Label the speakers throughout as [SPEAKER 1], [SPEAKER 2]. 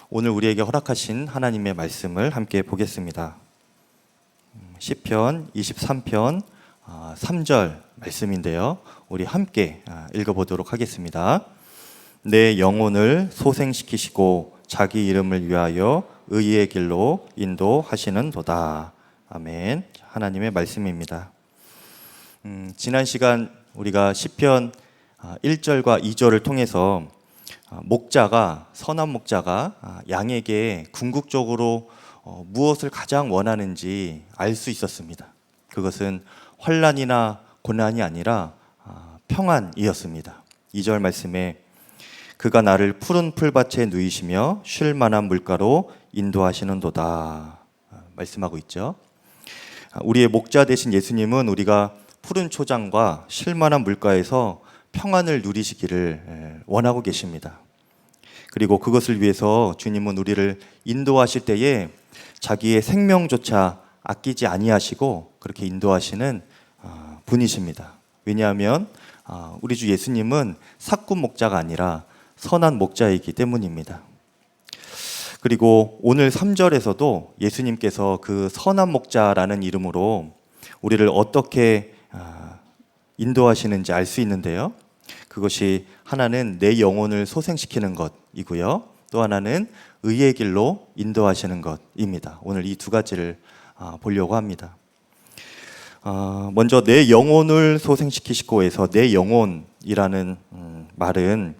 [SPEAKER 1] 오늘 우리에게 허락하신 하나님의 말씀을 함께 보겠습니다. 시편 23편 3절 말씀인데요. 우리 함께 읽어보도록 하겠습니다. 내 영혼을 소생시키시고 자기 이름을 위하여 의의 길로 인도하시는도다. 아멘. 하나님의 말씀입니다. 지난 시간 우리가 시편 1절과 2절을 통해서 선한 목자가 양에게 궁극적으로 무엇을 가장 원하는지 알 수 있었습니다. 그것은 환난이나 고난이 아니라 평안이었습니다. 2절 말씀에 그가 나를 푸른 풀밭에 누이시며 쉴 만한 물가로 인도하시는도다 말씀하고 있죠. 우리의 목자 되신 예수님은 우리가 푸른 초장과 쉴 만한 물가에서 평안을 누리시기를 원하고 계십니다. 그리고 그것을 위해서 주님은 우리를 인도하실 때에 자기의 생명조차 아끼지 아니하시고 그렇게 인도하시는 분이십니다. 왜냐하면 우리 주 예수님은 삭군 목자가 아니라 선한 목자이기 때문입니다. 그리고 오늘 3절에서도 예수님께서 그 선한 목자라는 이름으로 우리를 어떻게 인도하시는지 알 수 있는데요. 그것이 하나는 내 영혼을 소생시키는 것이고요. 또 하나는 의의 길로 인도하시는 것입니다. 오늘 이 두 가지를 보려고 합니다. 먼저 내 영혼을 소생시키시고에서 내 영혼이라는 말은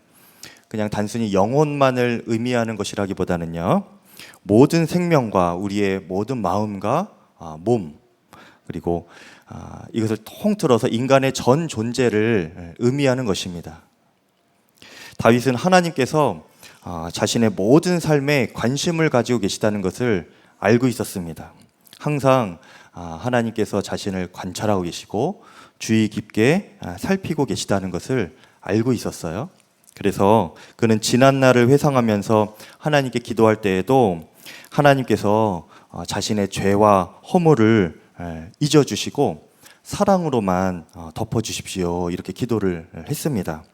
[SPEAKER 1] 그냥 단순히 영혼만을 의미하는 것이라기보다는요. 모든 생명과 우리의 모든 마음과 몸 그리고 이것을 통틀어서 인간의 전 존재를 의미하는 것입니다. 다윗은 하나님께서 자신의 모든 삶에 관심을 가지고 계시다는 것을 알고 있었습니다. 항상 하나님께서 자신을 관찰하고 계시고 주의 깊게 살피고 계시다는 것을 알고 있었어요. 그래서 그는 지난날을 회상하면서 하나님께 기도할 때에도 하나님께서 자신의 죄와 허물을 잊어주시고 사랑으로만 덮어주십시오 이렇게 기도를 했습니다.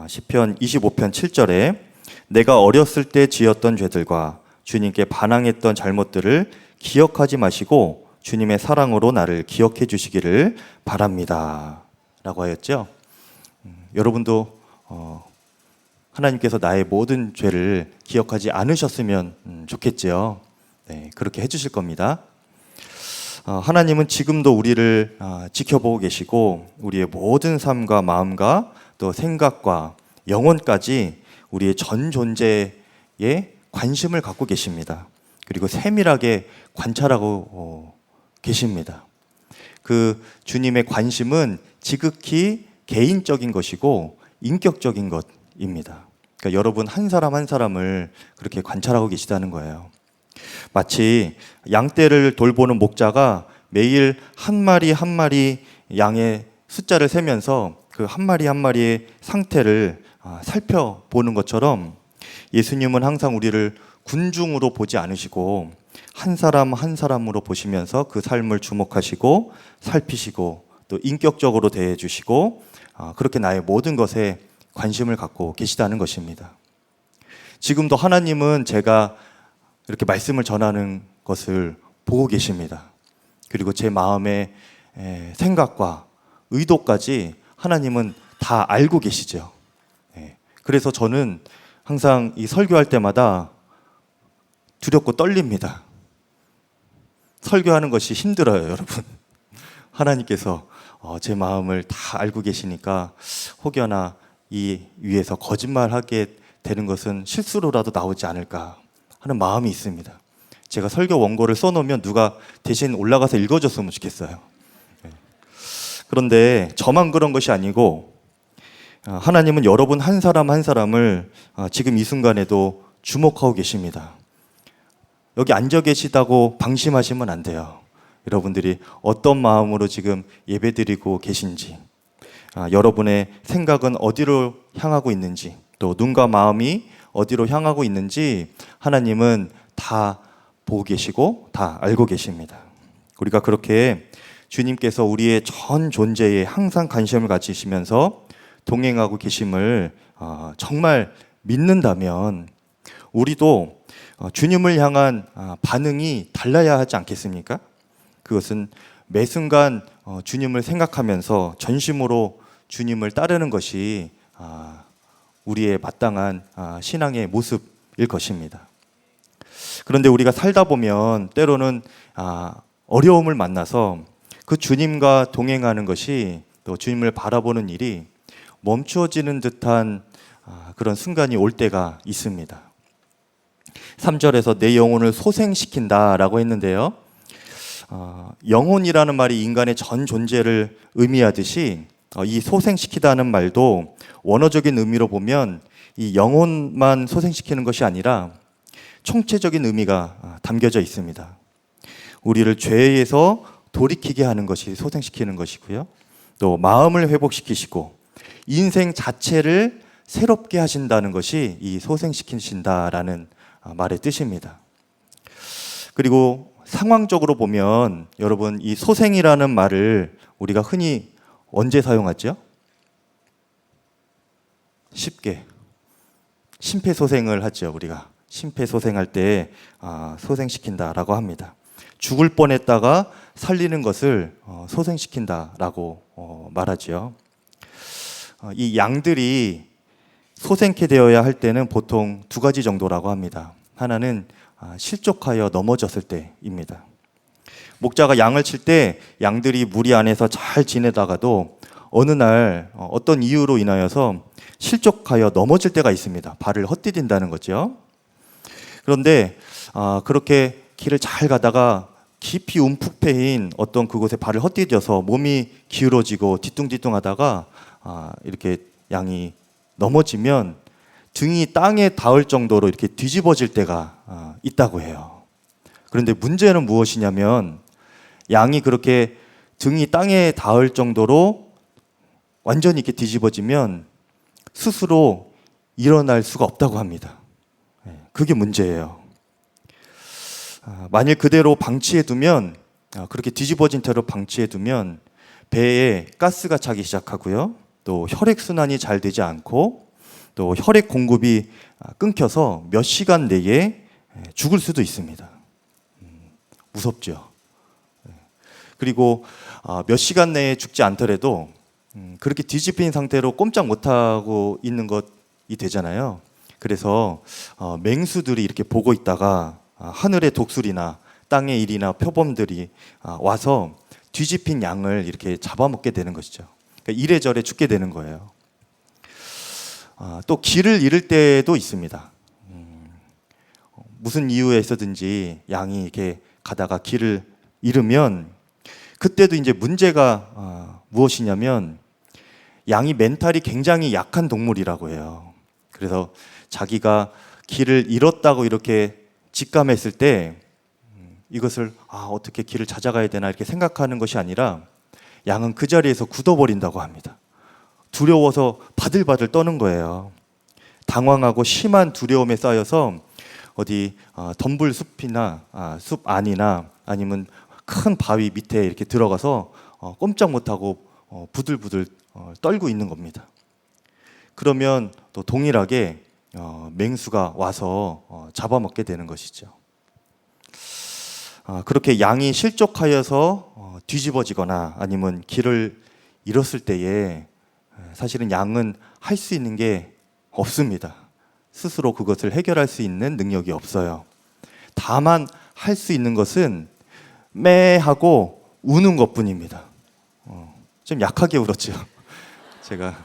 [SPEAKER 1] 시편 25편 7절에 내가 어렸을 때 지었던 죄들과 주님께 반항했던 잘못들을 기억하지 마시고 주님의 사랑으로 나를 기억해 주시기를 바랍니다 라고 하였죠. 여러분도 하나님께서 나의 모든 죄를 기억하지 않으셨으면 좋겠지요. 네, 그렇게 해주실 겁니다. 하나님은 지금도 우리를 지켜보고 계시고 우리의 모든 삶과 마음과 또 생각과 영혼까지 우리의 전 존재에 관심을 갖고 계십니다. 그리고 세밀하게 관찰하고 계십니다. 그 주님의 관심은 지극히 개인적인 것이고 인격적인 것입니다. 그러니까 여러분 한 사람 한 사람을 그렇게 관찰하고 계시다는 거예요. 마치 양떼를 돌보는 목자가 매일 한 마리 한 마리 양의 숫자를 세면서 그 한 마리 한 마리의 상태를 살펴보는 것처럼 예수님은 항상 우리를 군중으로 보지 않으시고 한 사람 한 사람으로 보시면서 그 삶을 주목하시고 살피시고 또 인격적으로 대해 주시고 그렇게 나의 모든 것에 관심을 갖고 계시다는 것입니다. 지금도 하나님은 제가 이렇게 말씀을 전하는 것을 보고 계십니다. 그리고 제 마음의 생각과 의도까지 하나님은 다 알고 계시죠. 그래서 저는 항상 이 설교할 때마다 두렵고 떨립니다. 설교하는 것이 힘들어요, 여러분. 하나님께서 제 마음을 다 알고 계시니까 혹여나 이 위에서 거짓말하게 되는 것은 실수로라도 나오지 않을까 하는 마음이 있습니다. 제가 설교 원고를 써놓으면 누가 대신 올라가서 읽어줬으면 좋겠어요. 그런데 저만 그런 것이 아니고 하나님은 여러분 한 사람 한 사람을 지금 이 순간에도 주목하고 계십니다. 여기 앉아 계시다고 방심하시면 안 돼요. 여러분들이 어떤 마음으로 지금 예배드리고 계신지, 여러분의 생각은 어디로 향하고 있는지, 또 눈과 마음이 어디로 향하고 있는지 하나님은 다 보고 계시고 다 알고 계십니다. 우리가 그렇게 주님께서 우리의 전 존재에 항상 관심을 가지시면서 동행하고 계심을 정말 믿는다면 우리도 주님을 향한 반응이 달라야 하지 않겠습니까? 그것은 매 순간 주님을 생각하면서 전심으로 주님을 따르는 것이 우리의 마땅한 신앙의 모습일 것입니다. 그런데 우리가 살다 보면 때로는 어려움을 만나서 그 주님과 동행하는 것이, 또 주님을 바라보는 일이 멈추어지는 듯한 그런 순간이 올 때가 있습니다. 3절에서 내 영혼을 소생시킨다라고 했는데요. 영혼이라는 말이 인간의 전 존재를 의미하듯이 이 소생시키다는 말도 원어적인 의미로 보면 이 영혼만 소생시키는 것이 아니라 총체적인 의미가 담겨져 있습니다. 우리를 죄에서 돌이키게 하는 것이 소생시키는 것이고요. 또 마음을 회복시키시고 인생 자체를 새롭게 하신다는 것이 이 소생시키신다라는 말의 뜻입니다. 그리고 상황적으로 보면 여러분, 이 소생이라는 말을 우리가 흔히 언제 사용하죠? 쉽게 심폐소생을 하죠. 우리가 심폐소생할 때 소생시킨다라고 합니다. 죽을 뻔했다가 살리는 것을 소생시킨다라고 말하지요. 이 양들이 소생케 되어야 할 때는 보통 두 가지 정도라고 합니다. 하나는 실족하여 넘어졌을 때입니다. 목자가 양을 칠 때 양들이 무리 안에서 잘 지내다가도 어느 날 어떤 이유로 인하여서 실족하여 넘어질 때가 있습니다. 발을 헛디딘다는 거죠. 그런데 그렇게 길을 잘 가다가 깊이 움푹 패인 어떤 그곳에 발을 헛디뎌서 몸이 기울어지고 뒤뚱뒤뚱하다가 이렇게 양이 넘어지면 등이 땅에 닿을 정도로 이렇게 뒤집어질 때가 있다고 해요. 그런데 문제는 무엇이냐면 양이 그렇게 등이 땅에 닿을 정도로 완전히 이렇게 뒤집어지면 스스로 일어날 수가 없다고 합니다. 그게 문제예요. 만일 그대로 방치해 두면, 그렇게 뒤집어진 채로 방치해 두면 배에 가스가 차기 시작하고요. 또 혈액순환이 잘 되지 않고 또 혈액 공급이 끊겨서 몇 시간 내에 죽을 수도 있습니다. 무섭죠. 그리고 몇 시간 내에 죽지 않더라도 그렇게 뒤집힌 상태로 꼼짝 못하고 있는 것이 되잖아요. 그래서 맹수들이 이렇게 보고 있다가 하늘의 독수리나 땅의 일이나 표범들이 와서 뒤집힌 양을 이렇게 잡아먹게 되는 것이죠. 그러니까 이래저래 죽게 되는 거예요. 또 길을 잃을 때도 있습니다. 무슨 이유에서든지 양이 이렇게 가다가 길을 잃으면 그때도 이제 문제가 무엇이냐면 양이 멘탈이 굉장히 약한 동물이라고 해요. 그래서 자기가 길을 잃었다고 이렇게 직감했을 때 이것을 어떻게 길을 찾아가야 되나 이렇게 생각하는 것이 아니라 양은 그 자리에서 굳어버린다고 합니다. 두려워서 바들바들 떠는 거예요. 당황하고 심한 두려움에 쌓여서 어디 덤불 숲이나 숲 안이나 아니면 큰 바위 밑에 이렇게 들어가서 꼼짝 못하고 부들부들 떨고 있는 겁니다. 그러면 또 동일하게 맹수가 와서 잡아먹게 되는 것이죠. 그렇게 양이 실족하여서 뒤집어지거나 아니면 길을 잃었을 때에 사실은 양은 할 수 있는 게 없습니다. 스스로 그것을 해결할 수 있는 능력이 없어요. 다만 할 수 있는 것은 매 하고 우는 것뿐입니다. 좀 약하게 울었죠. 제가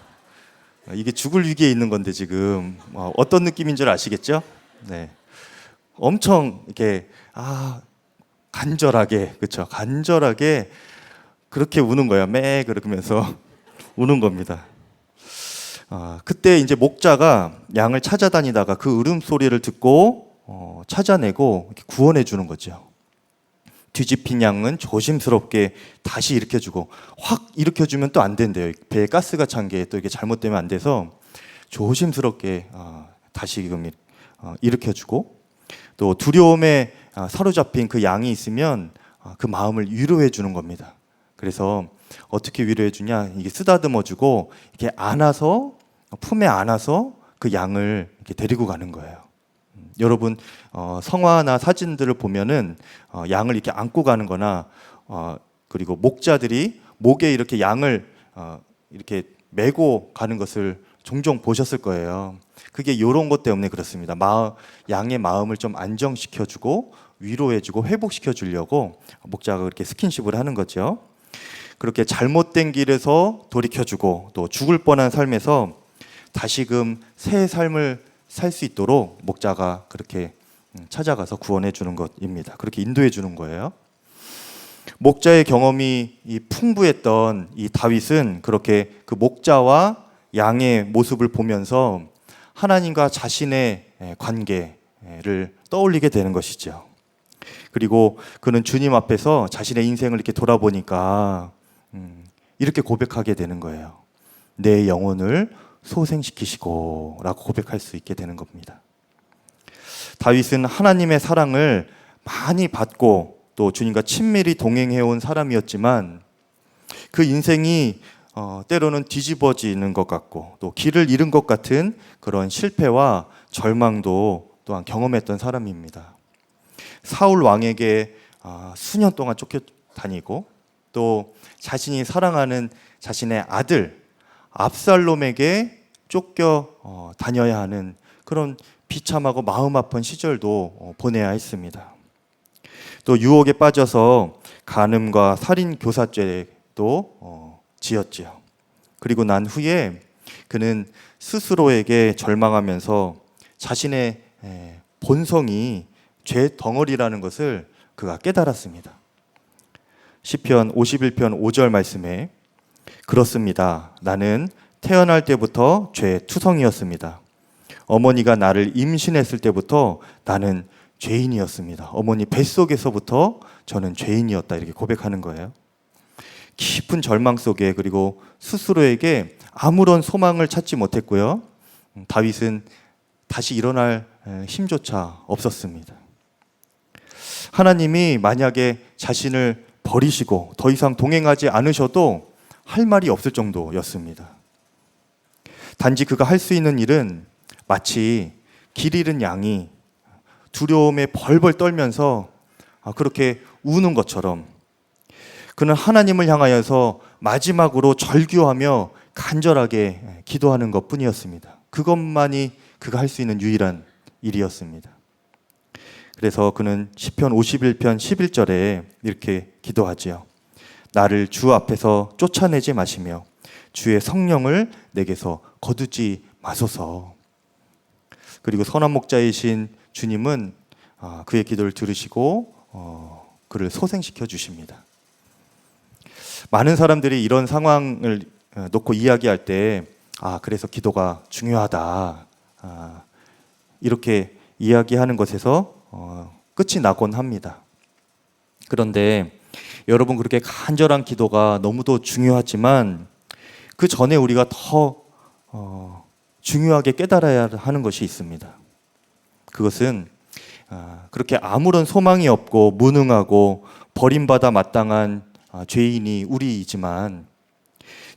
[SPEAKER 1] 이게 죽을 위기에 있는 건데 지금 어떤 느낌인 줄 아시겠죠? 네, 엄청 이렇게 간절하게, 그렇죠? 간절하게 그렇게 우는 거야. 매 그러면서 우는 겁니다. 그때 이제 목자가 양을 찾아다니다가 그 울음소리를 듣고 찾아내고 이렇게 구원해 주는 거죠. 뒤집힌 양은 조심스럽게 다시 일으켜주고, 확 일으켜주면 또 안 된대요. 배에 가스가 찬 게 또 이게 잘못되면 안 돼서 조심스럽게 다시 일으켜주고, 또 두려움에 사로잡힌 그 양이 있으면 그 마음을 위로해 주는 겁니다. 그래서 어떻게 위로해 주냐? 이게 쓰다듬어 주고 이렇게 안아서, 품에 안아서 그 양을 이렇게 데리고 가는 거예요. 여러분 성화나 사진들을 보면은 양을 이렇게 안고 가는 거나 그리고 목자들이 목에 이렇게 양을 이렇게 메고 가는 것을 종종 보셨을 거예요. 그게 이런 것 때문에 그렇습니다. 양의 마음을 좀 안정시켜주고 위로해주고 회복시켜주려고 목자가 그렇게 스킨십을 하는 거죠. 그렇게 잘못된 길에서 돌이켜주고 또 죽을 뻔한 삶에서 다시금 새 삶을 살 수 있도록 목자가 그렇게 찾아가서 구원해 주는 것입니다. 그렇게 인도해 주는 거예요. 목자의 경험이 풍부했던 이 다윗은 그렇게 그 목자와 양의 모습을 보면서 하나님과 자신의 관계를 떠올리게 되는 것이죠. 그리고 그는 주님 앞에서 자신의 인생을 이렇게 돌아보니까 이렇게 고백하게 되는 거예요. 내 영혼을 소생시키시고 라고 고백할 수 있게 되는 겁니다. 다윗은 하나님의 사랑을 많이 받고 또 주님과 친밀히 동행해온 사람이었지만 그 인생이 때로는 뒤집어지는 것 같고 또 길을 잃은 것 같은 그런 실패와 절망도 또한 경험했던 사람입니다. 사울 왕에게 수년 동안 쫓겨다니고 또 자신이 사랑하는 자신의 아들 압살롬에게 쫓겨 다녀야 하는 그런 비참하고 마음 아픈 시절도 보내야 했습니다. 또 유혹에 빠져서 간음과 살인 교사죄도 지었지요. 그리고 난 후에 그는 스스로에게 절망하면서 자신의 본성이 죄 덩어리라는 것을 그가 깨달았습니다. 시편 51편 5절 말씀에 그렇습니다. 나는 태어날 때부터 죄 투성이었습니다. 어머니가 나를 임신했을 때부터 나는 죄인이었습니다. 어머니 뱃속에서부터 저는 죄인이었다 이렇게 고백하는 거예요. 깊은 절망 속에 그리고 스스로에게 아무런 소망을 찾지 못했고요. 다윗은 다시 일어날 힘조차 없었습니다. 하나님이 만약에 자신을 버리시고 더 이상 동행하지 않으셔도 할 말이 없을 정도였습니다. 단지 그가 할 수 있는 일은 마치 길 잃은 양이 두려움에 벌벌 떨면서 그렇게 우는 것처럼 그는 하나님을 향하여서 마지막으로 절규하며 간절하게 기도하는 것뿐이었습니다. 그것만이 그가 할 수 있는 유일한 일이었습니다. 그래서 그는 시편 51편 11절에 이렇게 기도하지요. 나를 주 앞에서 쫓아내지 마시며 주의 성령을 내게서 거두지 마소서. 그리고 선한 목자이신 주님은 그의 기도를 들으시고 그를 소생시켜 주십니다. 많은 사람들이 이런 상황을 놓고 이야기할 때 그래서 기도가 중요하다 이렇게 이야기하는 것에서 끝이 나곤 합니다. 그런데 여러분 그렇게 간절한 기도가 너무도 중요하지만 그 전에 우리가 더 중요하게 깨달아야 하는 것이 있습니다. 그것은 그렇게 아무런 소망이 없고 무능하고 버림받아 마땅한 죄인이 우리이지만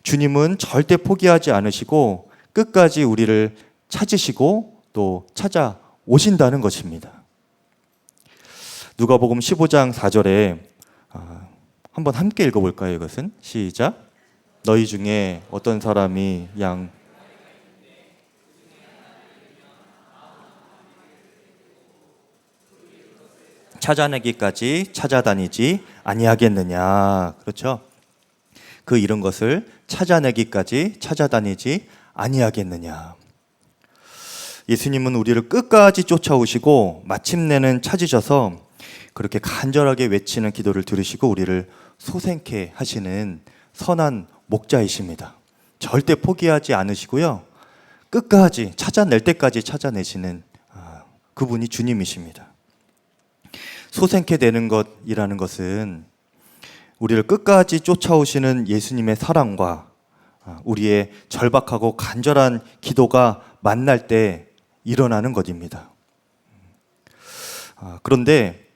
[SPEAKER 1] 주님은 절대 포기하지 않으시고 끝까지 우리를 찾으시고 또 찾아오신다는 것입니다. 누가복음 15장 4절에 한번 함께 읽어볼까요? 이것은 시작. 너희 중에 어떤 사람이 양 찾아내기까지 찾아다니지 아니하겠느냐. 그렇죠? 그 잃은 것을 찾아내기까지 찾아다니지 아니하겠느냐. 예수님은 우리를 끝까지 쫓아오시고 마침내는 찾으셔서 그렇게 간절하게 외치는 기도를 들으시고 우리를 소생케 하시는 선한 목자이십니다. 절대 포기하지 않으시고요. 끝까지 찾아낼 때까지 찾아내시는 그분이 주님이십니다. 소생케 되는 것이라는 것은 우리를 끝까지 쫓아오시는 예수님의 사랑과 우리의 절박하고 간절한 기도가 만날 때 일어나는 것입니다. 그런데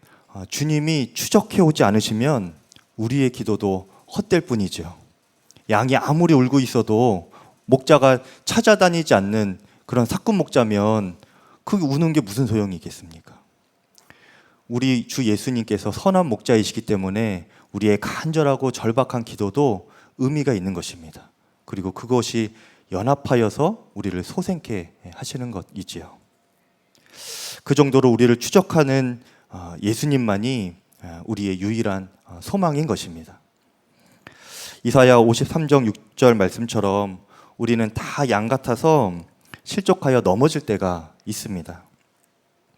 [SPEAKER 1] 주님이 추적해 오지 않으시면 우리의 기도도 헛될 뿐이죠. 양이 아무리 울고 있어도 목자가 찾아다니지 않는 그런 사꾼 목자면 그 우는 게 무슨 소용이 있겠습니까? 우리 주 예수님께서 선한 목자이시기 때문에 우리의 간절하고 절박한 기도도 의미가 있는 것입니다. 그리고 그것이 연합하여서 우리를 소생케 하시는 것이지요. 그 정도로 우리를 추적하는 예수님만이 우리의 유일한 소망인 것입니다. 이사야 53장 6절 말씀처럼 우리는 다 양 같아서 실족하여 넘어질 때가 있습니다.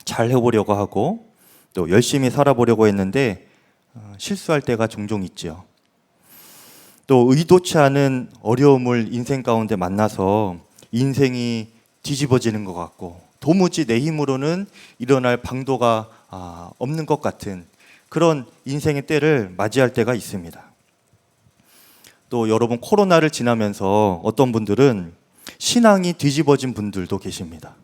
[SPEAKER 1] 잘 해보려고 하고 또 열심히 살아보려고 했는데 실수할 때가 종종 있죠. 또 의도치 않은 어려움을 인생 가운데 만나서 인생이 뒤집어지는 것 같고 도무지 내 힘으로는 일어날 방도가 없는 것 같은 그런 인생의 때를 맞이할 때가 있습니다. 또 여러분, 코로나를 지나면서 어떤 분들은 신앙이 뒤집어진 분들도 계십니다.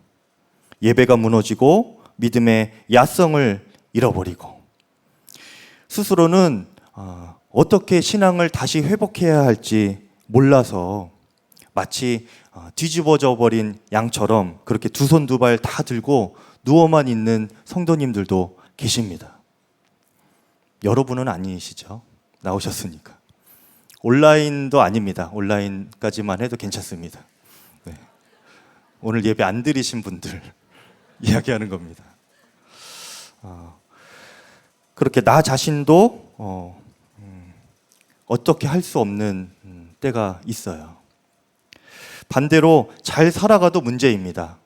[SPEAKER 1] 예배가 무너지고 믿음의 야성을 잃어버리고 스스로는 어떻게 신앙을 다시 회복해야 할지 몰라서 마치 뒤집어져 버린 양처럼 그렇게 두 손 두 발 다 들고 누워만 있는 성도님들도 계십니다. 여러분은 아니시죠? 나오셨으니까. 온라인도 아닙니다. 온라인까지만 해도 괜찮습니다. 네. 오늘 예배 안 드리신 분들 이야기하는 겁니다. 그렇게 나 자신도 어떻게 할 수 없는 때가 있어요. 반대로 잘 살아가도 문제입니다.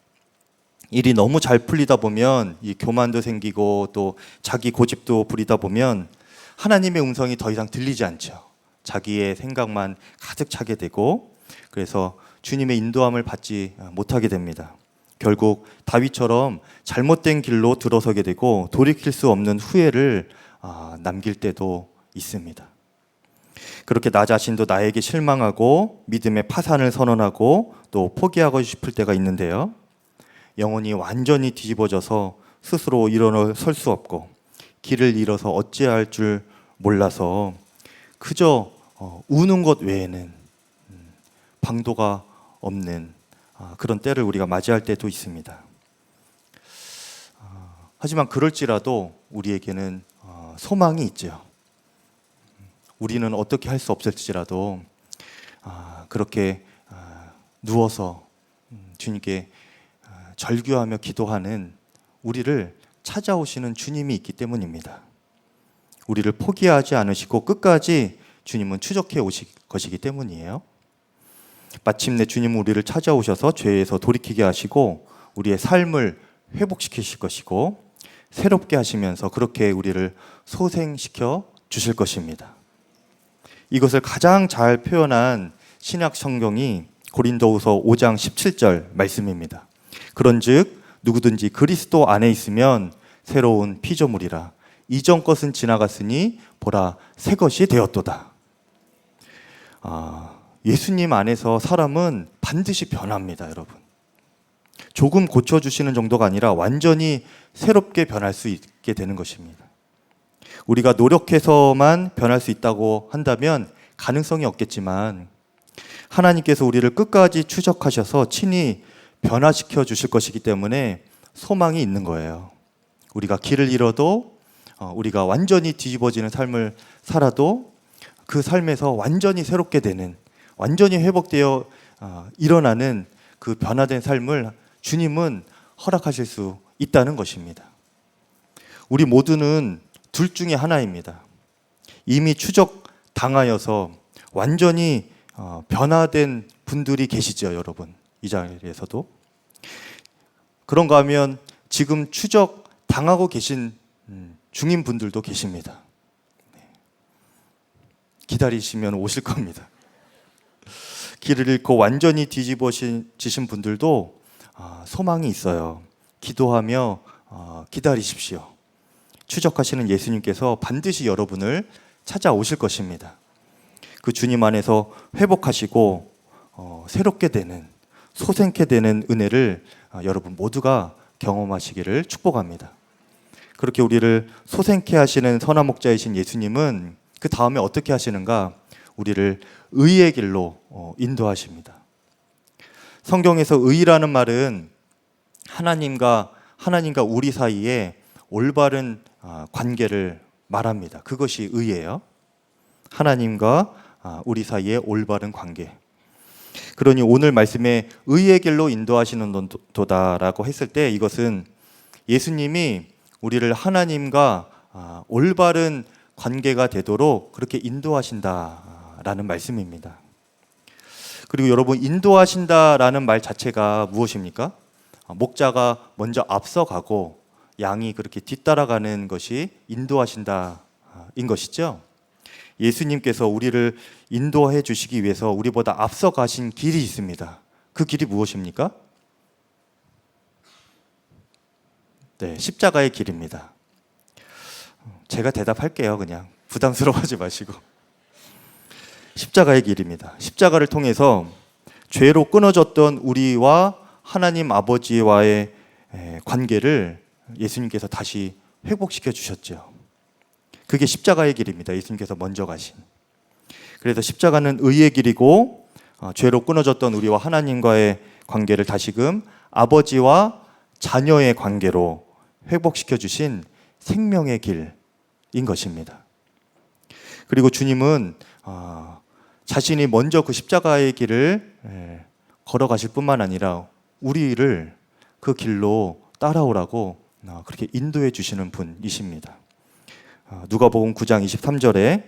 [SPEAKER 1] 일이 너무 잘 풀리다 보면 이 교만도 생기고 또 자기 고집도 부리다 보면 하나님의 음성이 더 이상 들리지 않죠. 자기의 생각만 가득 차게 되고 그래서 주님의 인도함을 받지 못하게 됩니다. 결국 다윗처럼 잘못된 길로 들어서게 되고 돌이킬 수 없는 후회를 남길 때도 있습니다. 그렇게 나 자신도 나에게 실망하고 믿음의 파산을 선언하고 또 포기하고 싶을 때가 있는데요. 영혼이 완전히 뒤집어져서 스스로 일어설 수 없고 길을 잃어서 어찌할 줄 몰라서 그저 우는 것 외에는 방도가 없는 그런 때를 우리가 맞이할 때도 있습니다. 하지만 그럴지라도 우리에게는 소망이 있죠. 우리는 어떻게 할 수 없을지라도 그렇게 누워서 주님께 절규하며 기도하는 우리를 찾아오시는 주님이 있기 때문입니다. 우리를 포기하지 않으시고 끝까지 주님은 추적해 오실 것이기 때문이에요. 마침내 주님은 우리를 찾아오셔서 죄에서 돌이키게 하시고 우리의 삶을 회복시키실 것이고 새롭게 하시면서 그렇게 우리를 소생시켜 주실 것입니다. 이것을 가장 잘 표현한 신약 성경이 고린도후서 5장 17절 말씀입니다. 그런즉 누구든지 그리스도 안에 있으면 새로운 피조물이라 이전 것은 지나갔으니 보라 새 것이 되었도다. 예수님 안에서 사람은 반드시 변합니다, 여러분. 조금 고쳐주시는 정도가 아니라 완전히 새롭게 변할 수 있게 되는 것입니다. 우리가 노력해서만 변할 수 있다고 한다면 가능성이 없겠지만 하나님께서 우리를 끝까지 추적하셔서 친히 변화시켜 주실 것이기 때문에 소망이 있는 거예요. 우리가 길을 잃어도 우리가 완전히 뒤집어지는 삶을 살아도 그 삶에서 완전히 새롭게 되는 완전히 회복되어 일어나는 그 변화된 삶을 주님은 허락하실 수 있다는 것입니다. 우리 모두는 둘 중에 하나입니다. 이미 추적 당하여서 완전히 변화된 분들이 계시죠, 여러분. 이 자리에서도. 그런가 하면 지금 추적 당하고 계신 중인 분들도 계십니다. 기다리시면 오실 겁니다. 길을 잃고 완전히 뒤집어지신 분들도 소망이 있어요. 기도하며 기다리십시오. 추적하시는 예수님께서 반드시 여러분을 찾아오실 것입니다. 그 주님 안에서 회복하시고 새롭게 되는 소생케 되는 은혜를 여러분 모두가 경험하시기를 축복합니다. 그렇게 우리를 소생케 하시는 선한 목자이신 예수님은 그 다음에 어떻게 하시는가? 우리를 의의 길로 인도하십니다. 성경에서 의라는 말은 하나님과 우리 사이에 올바른 관계를 말합니다. 그것이 의예요. 하나님과 우리 사이의 올바른 관계. 그러니 오늘 말씀에 의의 길로 인도하시는 도다라고 했을 때 이것은 예수님이 우리를 하나님과 올바른 관계가 되도록 그렇게 인도하신다라는 말씀입니다. 그리고 여러분, 인도하신다라는 말 자체가 무엇입니까? 목자가 먼저 앞서가고 양이 그렇게 뒤따라가는 것이 인도하신다인 것이죠. 예수님께서 우리를 인도해 주시기 위해서 우리보다 앞서가신 길이 있습니다. 그 길이 무엇입니까? 네, 십자가의 길입니다. 제가 대답할게요. 그냥 부담스러워하지 마시고. 십자가의 길입니다. 십자가를 통해서 죄로 끊어졌던 우리와 하나님 아버지와의 관계를 예수님께서 다시 회복시켜 주셨죠. 그게 십자가의 길입니다. 예수님께서 먼저 가신. 그래서 십자가는 의의 길이고 죄로 끊어졌던 우리와 하나님과의 관계를 다시금 아버지와 자녀의 관계로 회복시켜 주신 생명의 길인 것입니다. 그리고 주님은 자신이 먼저 그 십자가의 길을 걸어가실 뿐만 아니라 우리를 그 길로 따라오라고 그렇게 인도해 주시는 분이십니다. 누가복음 9장 23절에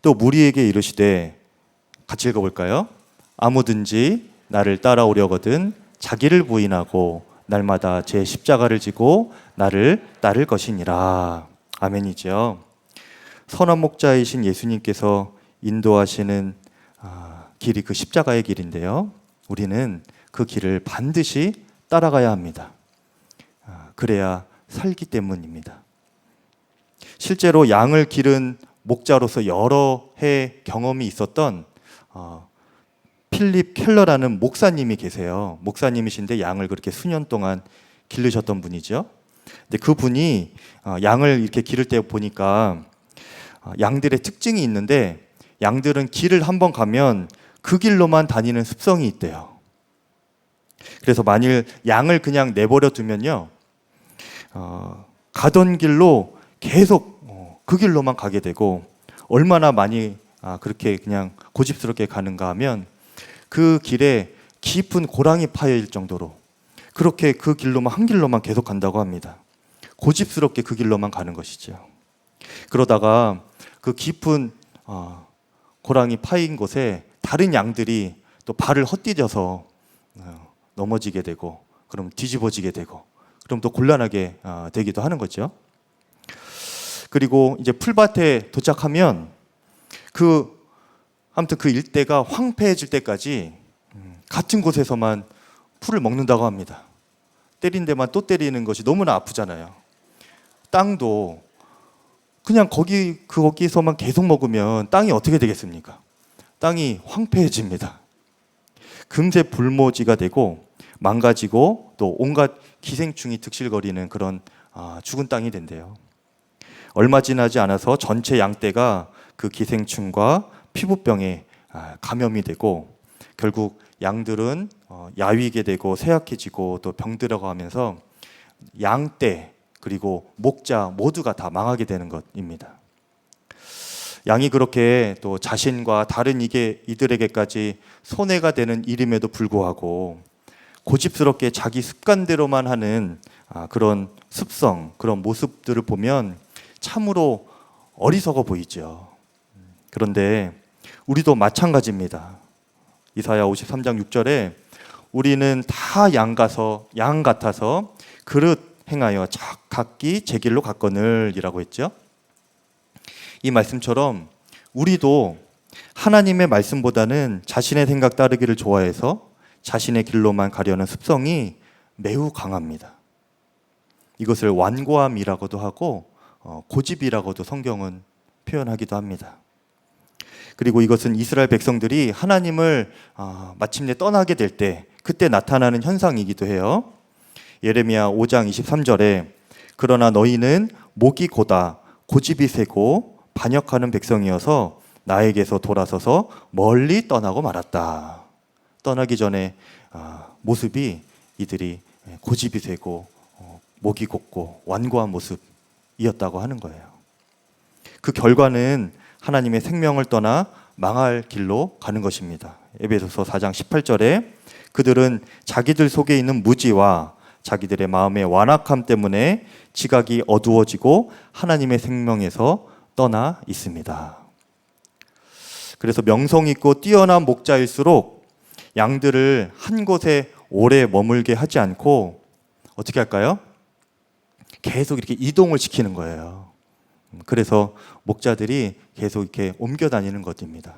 [SPEAKER 1] 또 무리에게 이르시되, 같이 읽어볼까요? 아무든지 나를 따라오려거든 자기를 부인하고 날마다 제 십자가를 지고 나를 따를 것이니라. 아멘이죠. 선한 목자이신 예수님께서 인도하시는 길이 그 십자가의 길인데요, 우리는 그 길을 반드시 따라가야 합니다. 그래야 살기 때문입니다. 실제로 양을 기른 목자로서 여러 해 경험이 있었던 필립 켈러라는 목사님이 계세요. 목사님이신데 양을 그렇게 수년 동안 기르셨던 분이죠. 근데 그분이 양을 이렇게 기를 때 보니까 양들의 특징이 있는데, 양들은 길을 한번 가면 그 길로만 다니는 습성이 있대요. 그래서 만일 양을 그냥 내버려 두면요, 가던 길로 계속 그 길로만 가게 되고, 얼마나 많이 그렇게 그냥 고집스럽게 가는가 하면 그 길에 깊은 고랑이 파여일 정도로 그렇게 그 길로만, 한 길로만 계속 간다고 합니다. 고집스럽게 그 길로만 가는 것이죠. 그러다가 그 깊은 고랑이 파인 곳에 다른 양들이 또 발을 헛디뎌서 넘어지게 되고, 그럼 뒤집어지게 되고, 그럼 또 곤란하게 되기도 하는 거죠. 그리고 이제 풀밭에 도착하면 아무튼 그 일대가 황폐해질 때까지 같은 곳에서만 풀을 먹는다고 합니다. 때린 데만 또 때리는 것이 너무나 아프잖아요. 땅도 그냥 거기서만 계속 먹으면 땅이 어떻게 되겠습니까? 땅이 황폐해집니다. 금세 불모지가 되고 망가지고 또 온갖 기생충이 득실거리는 그런 죽은 땅이 된대요. 얼마 지나지 않아서 전체 양떼가 그 기생충과 피부병에 감염이 되고, 결국 양들은 야위게 되고 쇠약해지고 또 병들어가 하면서 양떼 그리고 목자 모두가 다 망하게 되는 것입니다. 양이 그렇게 또 자신과 다른 이들에게까지 손해가 되는 일임에도 불구하고 고집스럽게 자기 습관대로만 하는 그런 습성, 그런 모습들을 보면 참으로 어리석어 보이죠. 그런데 우리도 마찬가지입니다. 이사야 53장 6절에 우리는 다 양 같아서 그릇 행하여 각기 제 길로 갔거늘 이라고 했죠. 이 말씀처럼 우리도 하나님의 말씀보다는 자신의 생각 따르기를 좋아해서 자신의 길로만 가려는 습성이 매우 강합니다. 이것을 완고함이라고도 하고 고집이라고도 성경은 표현하기도 합니다. 그리고 이것은 이스라엘 백성들이 하나님을 마침내 떠나게 될 때 그때 나타나는 현상이기도 해요. 예레미야 5장 23절에 그러나 너희는 목이 고다 고집이 세고 반역하는 백성이어서 나에게서 돌아서서 멀리 떠나고 말았다. 떠나기 전에 모습이 이들이 고집이 되고 목이 곧고 완고한 모습이었다고 하는 거예요. 그 결과는 하나님의 생명을 떠나 망할 길로 가는 것입니다. 에베소서 4장 18절에 그들은 자기들 속에 있는 무지와 자기들의 마음의 완악함 때문에 지각이 어두워지고 하나님의 생명에서 떠나 있습니다. 그래서 명성 있고 뛰어난 목자일수록 양들을 한 곳에 오래 머물게 하지 않고 어떻게 할까요? 계속 이렇게 이동을 시키는 거예요. 그래서 목자들이 계속 이렇게 옮겨 다니는 것입니다.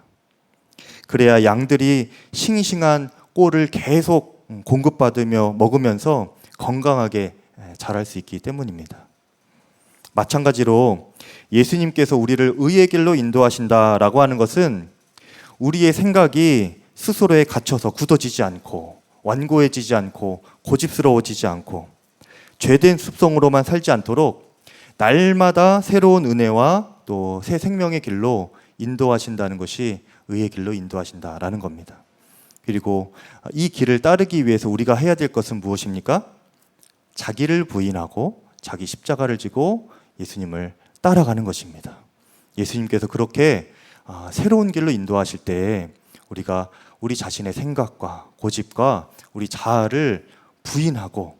[SPEAKER 1] 그래야 양들이 싱싱한 꼴을 계속 공급받으며 먹으면서 건강하게 자랄 수 있기 때문입니다. 마찬가지로 예수님께서 우리를 의의 길로 인도하신다라고 하는 것은 우리의 생각이 스스로에 갇혀서 굳어지지 않고 완고해지지 않고 고집스러워지지 않고 죄된 습성으로만 살지 않도록 날마다 새로운 은혜와 또 새 생명의 길로 인도하신다는 것이 의의 길로 인도하신다라는 겁니다. 그리고 이 길을 따르기 위해서 우리가 해야 될 것은 무엇입니까? 자기를 부인하고 자기 십자가를 지고 예수님을 따라가는 것입니다. 예수님께서 그렇게 새로운 길로 인도하실 때 우리가 우리 자신의 생각과 고집과 우리 자아를 부인하고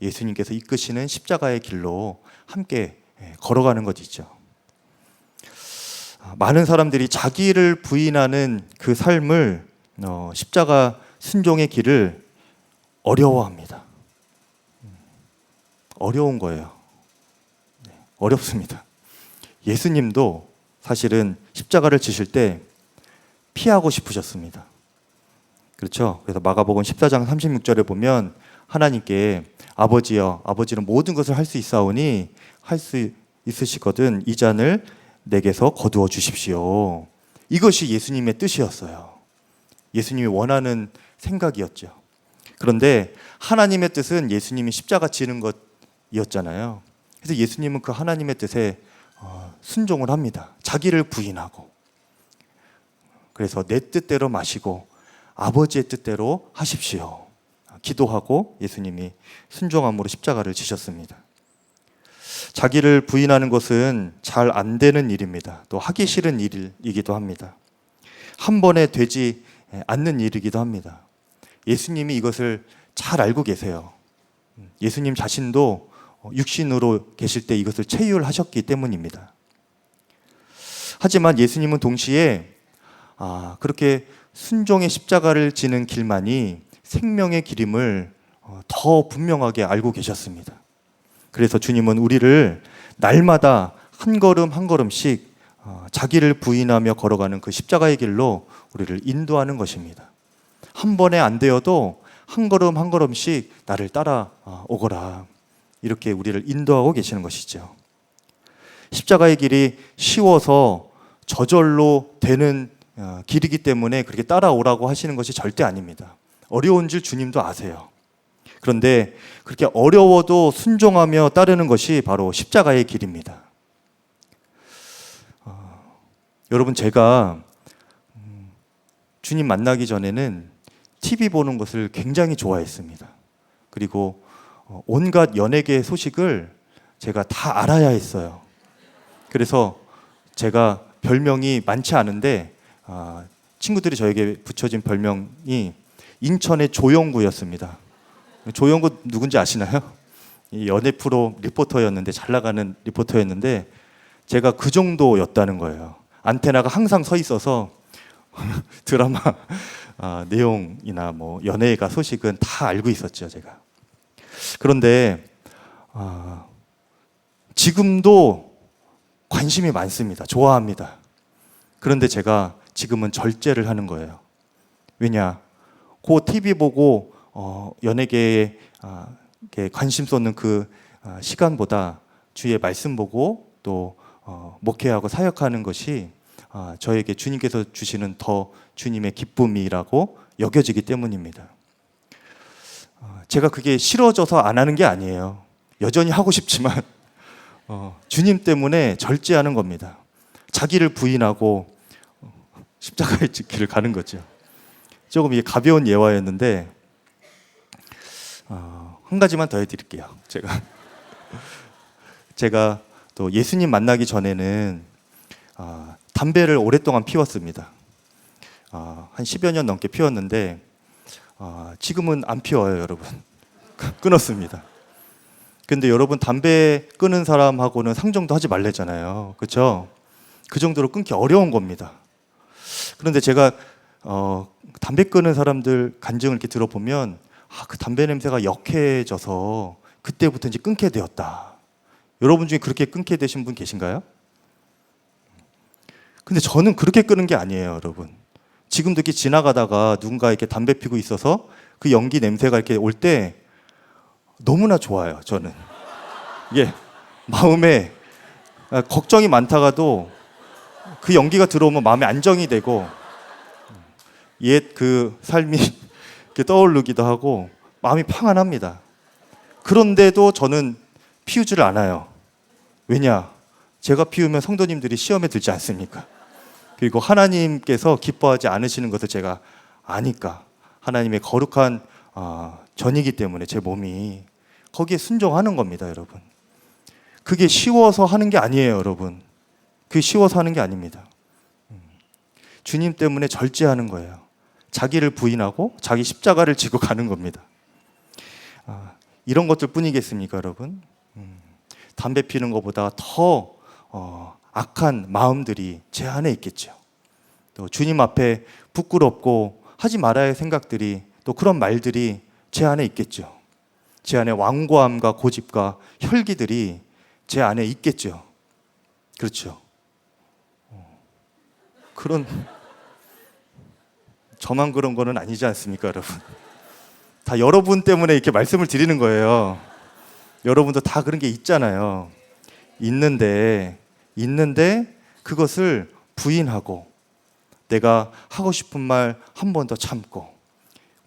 [SPEAKER 1] 예수님께서 이끄시는 십자가의 길로 함께 걸어가는 것이죠. 많은 사람들이 자기를 부인하는 그 삶을 십자가 순종의 길을 어려워합니다. 어려운 거예요. 어렵습니다. 예수님도 사실은 십자가를 지실 때 피하고 싶으셨습니다. 그렇죠? 그래서 마가복음 14장 36절에 보면 하나님께 아버지여, 아버지는 모든 것을 할 수 있사오니 할 수 있으시거든 이 잔을 내게서 거두어 주십시오. 이것이 예수님의 뜻이었어요. 예수님이 원하는 생각이었죠. 그런데 하나님의 뜻은 예수님이 십자가 지는 것이었잖아요. 그래서 예수님은 그 하나님의 뜻에 순종을 합니다. 자기를 부인하고. 그래서 내 뜻대로 마시고 아버지의 뜻대로 하십시오. 기도하고 예수님이 순종함으로 십자가를 지셨습니다. 자기를 부인하는 것은 잘 안 되는 일입니다. 또 하기 싫은 일이기도 합니다. 한 번에 되지 않는 일이기도 합니다. 예수님이 이것을 잘 알고 계세요. 예수님 자신도 육신으로 계실 때 이것을 체휼하셨기 때문입니다. 하지만 예수님은 동시에 그렇게 순종의 십자가를 지는 길만이 생명의 길임을 더 분명하게 알고 계셨습니다. 그래서 주님은 우리를 날마다 한 걸음 한 걸음씩 자기를 부인하며 걸어가는 그 십자가의 길로 우리를 인도하는 것입니다. 한 번에 안 되어도 한 걸음 한 걸음씩 나를 따라오거라. 이렇게 우리를 인도하고 계시는 것이죠. 십자가의 길이 쉬워서 저절로 되는 길이기 때문에 그렇게 따라오라고 하시는 것이 절대 아닙니다. 어려운 줄 주님도 아세요. 그런데 그렇게 어려워도 순종하며 따르는 것이 바로 십자가의 길입니다. 여러분, 제가 주님 만나기 전에는 TV 보는 것을 굉장히 좋아했습니다. 그리고 온갖 연예계 소식을 제가 다 알아야 했어요. 그래서 제가 별명이 많지 않은데 친구들이 저에게 붙여진 별명이 인천의 조영구였습니다. 조영구 누군지 아시나요? 연예 프로 리포터였는데, 잘 나가는 리포터였는데 제가 그 정도였다는 거예요. 안테나가 항상 서 있어서 드라마 내용이나 뭐 연예가 소식은 다 알고 있었죠, 제가. 그런데 지금도 관심이 많습니다. 좋아합니다. 그런데 제가 지금은 절제를 하는 거예요. 왜냐? 그 TV 보고 연예계에 관심 쏟는 그 시간보다 주의 말씀 보고 또 목회하고 사역하는 것이 저에게 주님께서 주시는 더 주님의 기쁨이라고 여겨지기 때문입니다. 제가 그게 싫어져서 안 하는 게 아니에요. 여전히 하고 싶지만 주님 때문에 절제하는 겁니다. 자기를 부인하고 십자가의 길을 가는 거죠. 조금 이게 가벼운 예화였는데 한 가지만 더 해드릴게요. 제가 또 예수님 만나기 전에는 담배를 오랫동안 피웠습니다. 한 10여 년 넘게 피웠는데 지금은 안 피워요, 여러분. 끊었습니다. 근데 여러분, 담배 끊은 사람하고는 상종도 하지 말랬잖아요. 그렇죠? 그 정도로 끊기 어려운 겁니다. 그런데 제가 담배 끊은 사람들 간증을 이렇게 들어보면 그 담배 냄새가 역해져서 그때부터 이제 끊게 되었다. 여러분 중에 그렇게 끊게 되신 분 계신가요? 근데 저는 그렇게 끊은 게 아니에요, 여러분. 지금도 이렇게 지나가다가 누군가 이렇게 담배 피고 있어서 그 연기 냄새가 이렇게 올 때 너무나 좋아요, 저는. 예, 마음에 걱정이 많다가도 그 연기가 들어오면 마음에 안정이 되고 옛 그 삶이 이렇게 떠오르기도 하고 마음이 평안합니다. 그런데도 저는 피우지를 않아요. 왜냐? 제가 피우면 성도님들이 시험에 들지 않습니까? 그리고 하나님께서 기뻐하지 않으시는 것을 제가 아니까, 하나님의 거룩한 전이기 때문에 제 몸이 거기에 순종하는 겁니다, 여러분. 그게 쉬워서 하는 게 아니에요, 여러분. 그게 쉬워서 하는 게 아닙니다. 주님 때문에 절제하는 거예요. 자기를 부인하고 자기 십자가를 지고 가는 겁니다. 이런 것들 뿐이겠습니까, 여러분? 담배 피는 것보다 더 악한 마음들이 제 안에 있겠죠. 또 주님 앞에 부끄럽고 하지 말아야 할 생각들이, 또 그런 말들이 제 안에 있겠죠. 제 안에 완고함과 고집과 혈기들이 제 안에 있겠죠. 그렇죠. 저만 그런 거는 아니지 않습니까, 여러분? 다 여러분 때문에 이렇게 말씀을 드리는 거예요. 여러분도 다 그런 게 있잖아요. 있는데 그것을 부인하고 내가 하고 싶은 말 한 번 더 참고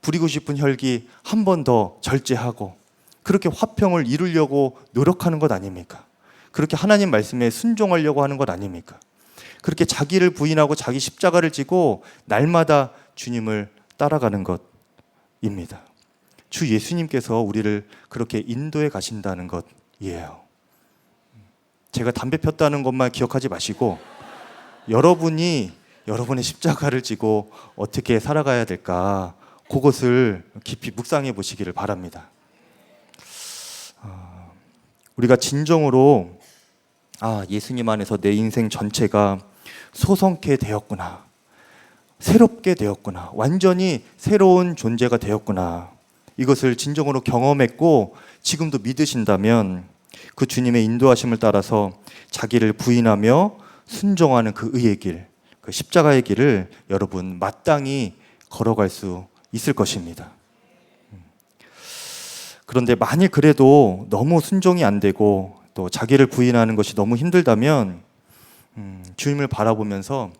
[SPEAKER 1] 부리고 싶은 혈기 한 번 더 절제하고 그렇게 화평을 이루려고 노력하는 것 아닙니까? 그렇게 하나님 말씀에 순종하려고 하는 것 아닙니까? 그렇게 자기를 부인하고 자기 십자가를 지고 날마다 주님을 따라가는 것입니다. 주 예수님께서 우리를 그렇게 인도해 가신다는 것이에요. 제가 담배 폈다는 것만 기억하지 마시고 여러분이 여러분의 십자가를 지고 어떻게 살아가야 될까, 그것을 깊이 묵상해 보시기를 바랍니다. 우리가 진정으로 예수님 안에서 내 인생 전체가 소성케 되었구나, 새롭게 되었구나, 완전히 새로운 존재가 되었구나, 이것을 진정으로 경험했고 지금도 믿으신다면 그 주님의 인도하심을 따라서 자기를 부인하며 순종하는 그 의의 길, 그 십자가의 길을 여러분 마땅히 걸어갈 수 있을 것입니다. 그런데 만일 그래도 너무 순종이 안 되고 또 자기를 부인하는 것이 너무 힘들다면 주님을 바라보면서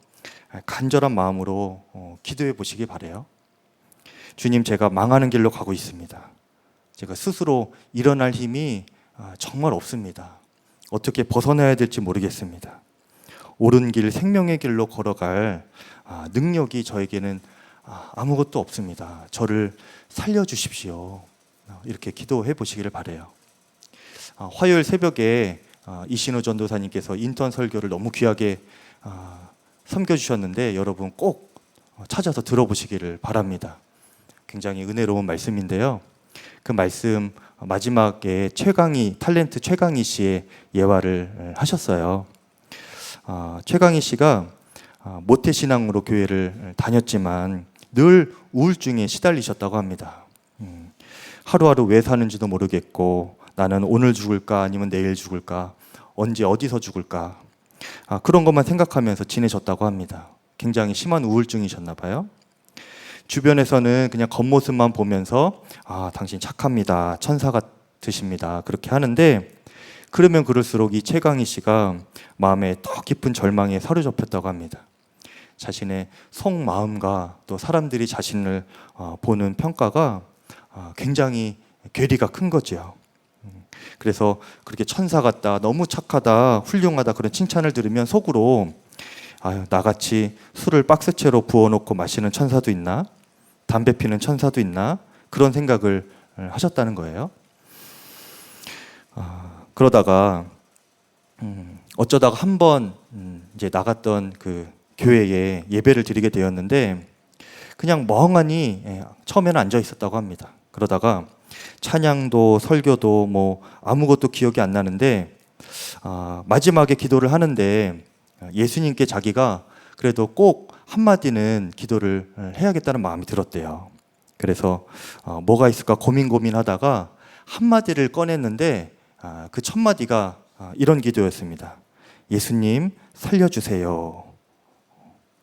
[SPEAKER 1] 간절한 마음으로 기도해 보시기 바라요. 주님, 제가 망하는 길로 가고 있습니다. 제가 스스로 일어날 힘이 정말 없습니다. 어떻게 벗어나야 될지 모르겠습니다. 옳은 길, 생명의 길로 걸어갈 능력이 저에게는 아무것도 없습니다. 저를 살려주십시오. 이렇게 기도해 보시기를 바라요. 화요일 새벽에 이신우 전도사님께서 인턴 설교를 너무 귀하게 섬겨주셨는데 여러분 꼭 찾아서 들어보시기를 바랍니다. 굉장히 은혜로운 말씀인데요. 그 말씀 마지막에 탤런트 최강희 씨의 예화를 하셨어요. 최강희 씨가 모태신앙으로 교회를 다녔지만 늘 우울증에 시달리셨다고 합니다. 하루하루 왜 사는지도 모르겠고 나는 오늘 죽을까 아니면 내일 죽을까, 언제 어디서 죽을까, 그런 것만 생각하면서 지내셨다고 합니다. 굉장히 심한 우울증이셨나 봐요. 주변에서는 그냥 겉모습만 보면서 당신 착합니다, 천사 같으십니다, 그렇게 하는데 그러면 그럴수록 이 최강희 씨가 마음에 더 깊은 절망에 사로잡혔다고 합니다. 자신의 속마음과 또 사람들이 자신을 보는 평가가 굉장히 괴리가 큰 거죠. 그래서 그렇게 천사 같다, 너무 착하다, 훌륭하다 그런 칭찬을 들으면 속으로 나같이 술을 박스채로 부어놓고 마시는 천사도 있나? 담배 피는 천사도 있나? 그런 생각을 하셨다는 거예요. 그러다가 어쩌다가 한번 이제 나갔던 그 교회에 예배를 드리게 되었는데 그냥 멍하니 처음에는 앉아 있었다고 합니다. 그러다가 찬양도 설교도 뭐 아무것도 기억이 안 나는데 마지막에 기도를 하는데 예수님께 자기가 그래도 꼭 한마디는 기도를 해야겠다는 마음이 들었대요. 그래서 뭐가 있을까 고민하다가 한마디를 꺼냈는데 그 첫 마디가 이런 기도였습니다. 예수님 살려주세요.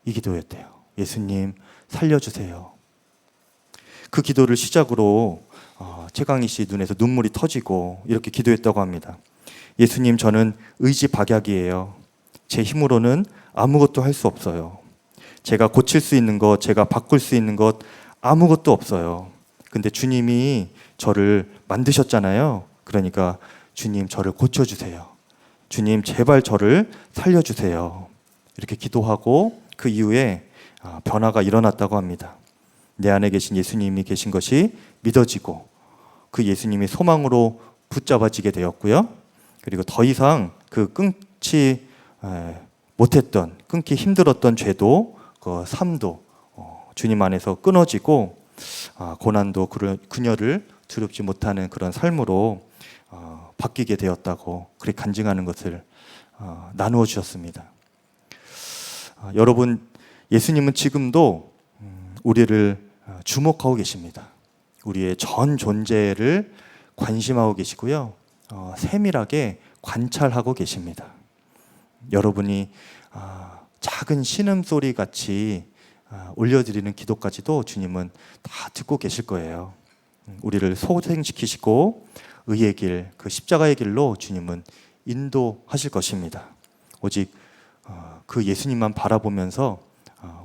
[SPEAKER 1] 이 기도였대요. 예수님 살려주세요. 그 기도를 시작으로 최강희 씨 눈에서 눈물이 터지고 이렇게 기도했다고 합니다. 예수님, 저는 의지박약이에요. 제 힘으로는 아무것도 할 수 없어요. 제가 고칠 수 있는 것, 제가 바꿀 수 있는 것 아무것도 없어요. 근데 주님이 저를 만드셨잖아요. 그러니까 주님, 저를 고쳐주세요. 주님, 제발 저를 살려주세요. 이렇게 기도하고 그 이후에 변화가 일어났다고 합니다. 내 안에 계신 예수님이 계신 것이 믿어지고 그 예수님이 소망으로 붙잡아지게 되었고요. 그리고 더 이상 그 끊지 못했던, 끊기 힘들었던 죄도 그 삶도 주님 안에서 끊어지고 고난도 그녀를 두렵지 못하는 그런 삶으로 바뀌게 되었다고 그렇게 간증하는 것을 나누어 주셨습니다. 여러분, 예수님은 지금도 우리를 주목하고 계십니다. 우리의 전 존재를 관심하고 계시고요. 세밀하게 관찰하고 계십니다. 여러분이 작은 신음소리 같이 올려드리는 기도까지도 주님은 다 듣고 계실 거예요. 우리를 소생시키시고 의의 길, 그 십자가의 길로 주님은 인도하실 것입니다. 오직 그 예수님만 바라보면서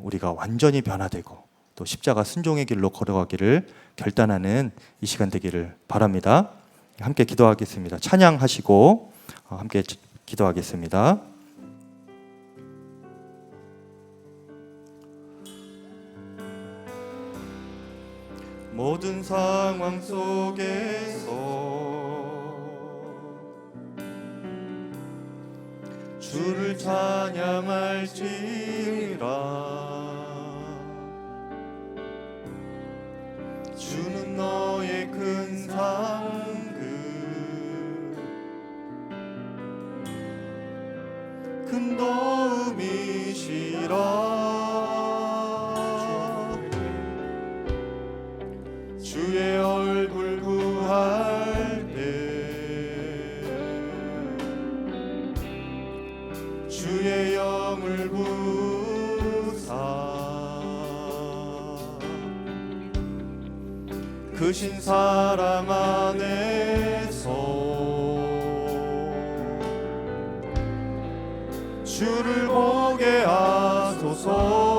[SPEAKER 1] 우리가 완전히 변화되고 또 십자가 순종의 길로 걸어가기를 결단하는 이 시간 되기를 바랍니다. 함께 기도하겠습니다. 찬양하시고 함께 기도하겠습니다. 모든 상황 속에서 주를 찬양할지라. 주는 너의 큰 상급, 큰 도움이시라. 주의 얼굴 구할 때 주의 영을 부사 크신 사랑 안에서 주를 보게 하소서.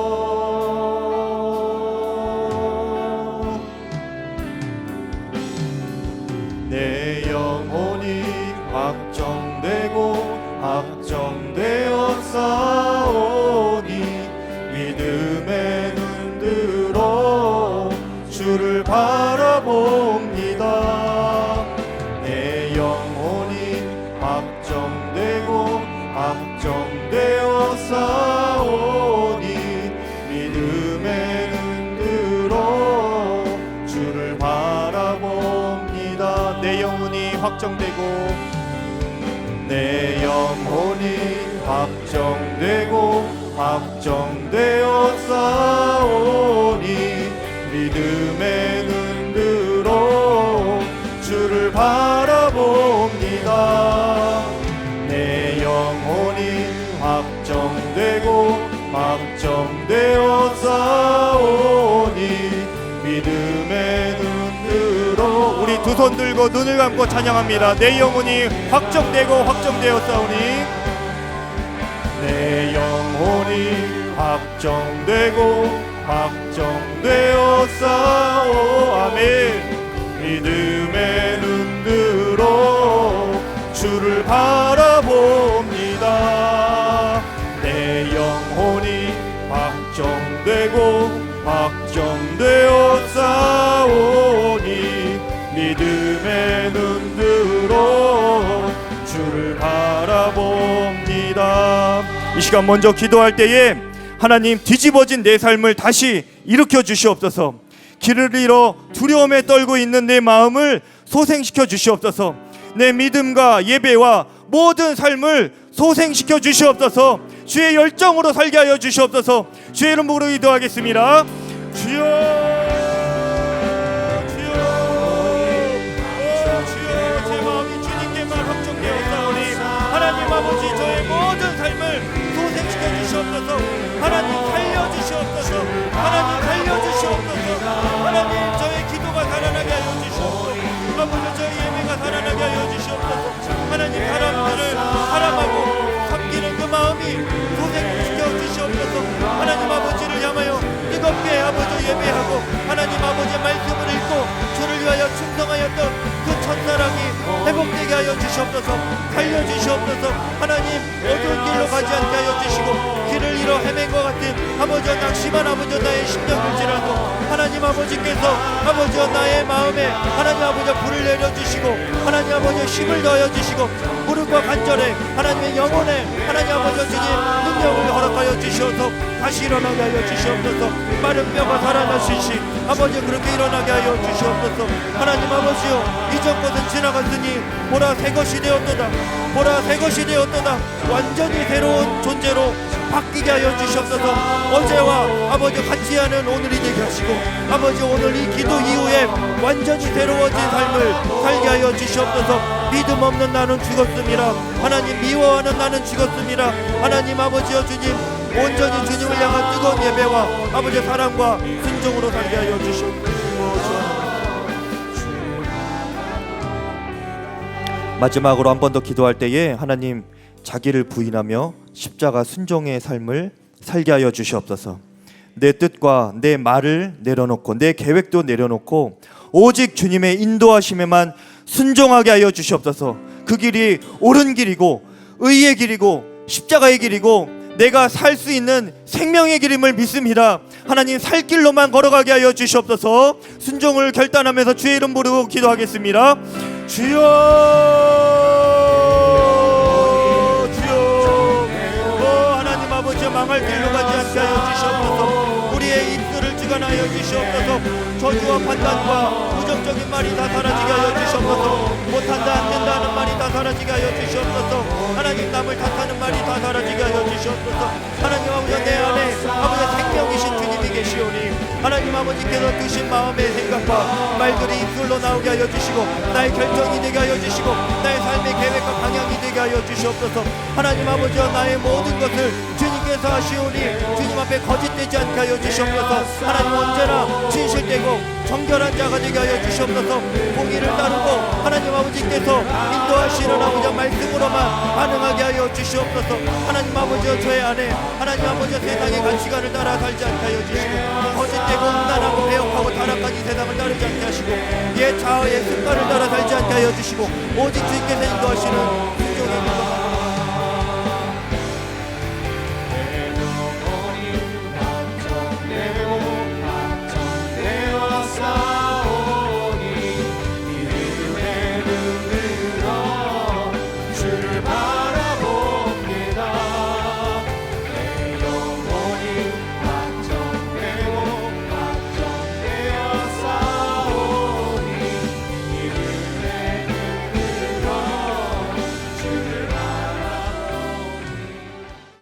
[SPEAKER 1] 내 영혼이 확정되고 확정되어 싸우니 믿음의 눈 들어 주를 바라봅니다. 내 영혼이 확정되고 확정되어 싸우니 믿음의 눈 들어 주를 바라봅니다. 내 영혼이 확정되고 내 영혼이 확정되고 확정되어 싸우니 믿음의 눈 들어 주를 바라봅니다. 내 영혼이 확정되고 확정되어 싸우니 믿음의 눈 들어. 우리 두 손 들고 눈을 감고 찬양합니다. 내 영혼이 확정되고 확정되어 싸우니 내 영혼이 확정되고 확정되어 싸워. 아멘. 믿음의 눈 들어 주를 바라봅니다. 내 영혼이 확정되고 확정되어 싸우니 믿음의 눈 들어 바라봅니다. 이 시간 먼저 기도할 때에 하나님, 뒤집어진 내 삶을 다시 일으켜 주시옵소서. 길을 잃어 두려움에 떨고 있는 내 마음을 소생시켜 주시옵소서. 내 믿음과 예배와 모든 삶을 소생시켜 주시옵소서. 주의 열정으로 살게 하여 주시옵소서. 주의 이름으로 기도하겠습니다. 주여, 주여, 주여, 제 마음이 주님께만 확정되었사오니 하나님 아버지, 저의 모든 삶을 소생시켜 주시옵소서. 하나님 살려주시옵소서. 하나님 살려주시옵소서. 하나님, 저의 기도가 살아나게 하여 주시옵소서. 아버지, 저의 예배가 살아나게 하여 주시옵소서. 하나님, 사람들을 사랑하고 섬기는 그 마음이 소생시켜 주시옵소서. 하나님 아버지를 향하여 뜨겁게 아버지 예배하고 하나님 아버지의 말씀을 읽고 주를 위하여 충성하였던 그 첫사랑이 회복되게 하여 주시옵소서. 살려주시옵소서. 하나님, 어두운 길로 가지 않게 하여 주시고 길을 잃어 헤맨 것 같은 아버지와 낙심한 아버지와 나의 심령일지라도 하나님 아버지께서 아버지와 나의 마음에 하나님 아버지와 불을 내려주시고 하나님 아버지와 힘을 더하여 주시고 무릎과 관절에 하나님의 영혼에 하나님 아버지와 주님 능력을 허락하여 주시옵소서. 다시 일어나게 하여 주시옵소서. 마른 뼈가 살아나시시 아버지, 그렇게 일어나게 하여 주시옵소서. 하나님 아버지요, 이전 것은 지나갔으니 보라 새 것이 되었도다. 보라 새 것이 되었도다. 완전히 새로운 존재로 바뀌게 하여 주시옵소서. 어제와 아버지 같이 하는 오늘이 되게 하시고 아버지, 오늘 이 기도 이후에 완전히 새로워진 삶을 살게 하여 주시옵소서. 믿음 없는 나는 죽었습니다. 하나님, 미워하는 나는 죽었습니다. 하나님 아버지여 주님, 온전히 주님을 향한 뜨거운 예배와 아버지의 사랑과 순종으로 살게 하여 주시옵소서. 마지막으로 한 번 더 기도할 때에 하나님, 자기를 부인하며 십자가 순종의 삶을 살게 하여 주시옵소서. 내 뜻과 내 말을 내려놓고 내 계획도 내려놓고 오직 주님의 인도하심에만 순종하게 하여 주시옵소서. 그 길이 옳은 길이고 의의 길이고 십자가의 길이고 내가 살 수 있는 생명의 길임을 믿습니다. 하나님, 살 길로만 걸어가게 하여 주시옵소서. 순종을 결단하면서 주의 이름 부르고 기도하겠습니다. 주여, 주여, 하나님 아버지, 망할 길로 가지 않게 하여 주시옵소서. 우리의 입술을 주관하여 주시옵소서. 저주와 판단과 부정적인 말이 다 사라지게 하여 주시옵소서. 못한다, 안 된다는 말이 다 사라지게 하여 주시옵소서. 하나님, 남을 탓하는 말이 다 사라지게 하여 주시옵소서. 하나님 아버지, 내 안에 아버지 생명이신 주님이 계시오니 하나님 아버지께서 드신 마음의 생각과 말들이 입술로 나오게 하여 주시고 나의 결정이 되게 하여 주시고 나의 삶의 계획과 방향이 되게 하여 주시옵소서. 하나님 아버지와 나의 모든 것을 주님께서 하시오니 주님 앞에 거짓되지 않게 하여 주시옵소서. 하나님, 언제나 진실되고 정결한 자가 되게 하여 주시옵소서. 공의를 따르고 하나님 아버지께서 인도하시는 아버지의 말씀으로만 반응하게 하여 주시옵소서. 하나님 아버지여, 저의 안에 하나님 아버지여 세상의 가치관을 따라 살지 않게 하여 주시고 거짓되고 음란하고 배역하고 타락한 이 세상을 따르지 않게 하시고 옛 자아의 습관을 따라 살지 않게 하여 주시고 오직 주님께서 인도하시는